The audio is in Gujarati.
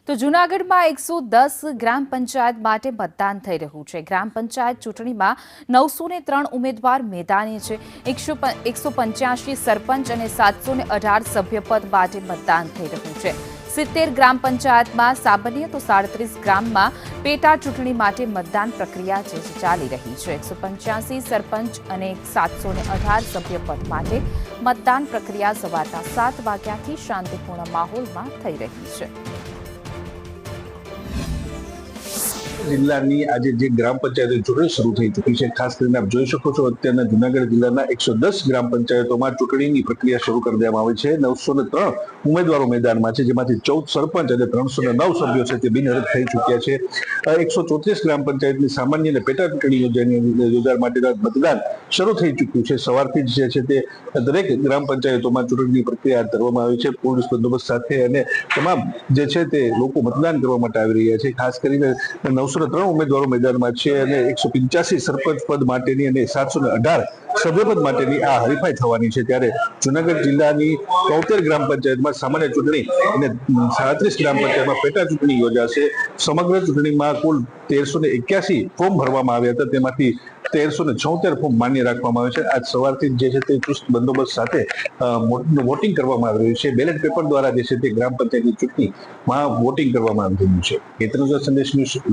તો જૂનાગઢમાં 110 ગ્રામ પંચાયત માટે મતદાન થઈ રહ્યું છે. ગ્રામ પંચાયત ચૂંટણીમાં 903 ઉમેદવાર મેદાને છે. 185 સરપંચ અને 718 સભ્યપદ માટે મતદાન થઈ રહ્યું છે. 70 ગ્રામ પંચાયતમાં સામાન્ય તો 37 ગ્રામમાં પેટા ચૂંટણી માટે મતદાન પ્રક્રિયા છે ચાલી રહી છે. 185 સરપંચ અને 718 સભ્યપદ માટે મતદાન પ્રક્રિયા સવારના 7 વાગ્યાથી શાંતિપૂર્ણ માહોલમાં થઈ રહી છે. જિલ્લાની આજે જે ગ્રામ પંચાયતો ચૂંટણી શરૂ થઈ ચૂકી છે, ખાસ કરીને આપ જોઈ શકો છો અત્યારના જૂનાગઢ જિલ્લાના 110 ગ્રામ પંચાયતોમાં ચૂંટણીની પ્રક્રિયા શરૂ કરી દેવામાં આવી છે. 903 ઉમેદવારો મેદાનમાં છે, જેમાંથી 14 સરપંચ અને 309 સભ્યો છે તે બિનહરીફ થઈ ચૂક્યા છે. 134 ગ્રામ પંચાયતની સામાન્ય અને પેટા ચૂંટણી યોજવા માટેના મતદાન શરૂ થઈ ચૂક્યું છે. સવારથી જ જે છે તે દરેક ગ્રામ પંચાયતોમાં ચૂંટણીની પ્રક્રિયા હાથ ધરવામાં આવી છે. પોલીસ બંદોબસ્ત સાથે અને તમામ જે છે તે લોકો મતદાન કરવા માટે આવી રહ્યા છે. ખાસ કરીને 903 ઉમેદવારો મેદાનમાં છે અને 185 સરપંચ પદ માટેની અને 718 સભ્યપદ માટેની આ હરીફાઈ થવાની છે. ત્યારે જૂનાગઢ જિલ્લાની 73 ગ્રામ પંચાયતમાં સામાન્ય ચૂંટણી અને 37 ગ્રામ પંચાયતમાં પેટા ચૂંટણી યોજાશે. સમગ્ર ચૂંટણીમાં કુલ 1381 ફોર્મ ભરવામાં આવ્યા હતા, તેમાંથી 1376 ફોર્મ માન્ય રાખવામાં આવે છે. આજ સવારથી જે છે તે ચુસ્ત બંદોબસ્ત સાથે વોટિંગ કરવામાં આવી રહ્યું છે. બેલેટ પેપર દ્વારા જે છે તે ગ્રામ પંચાયતની ચૂંટણીમાં વોટિંગ કરવામાં આવી રહ્યું છે. સંદેશ ન્યૂઝ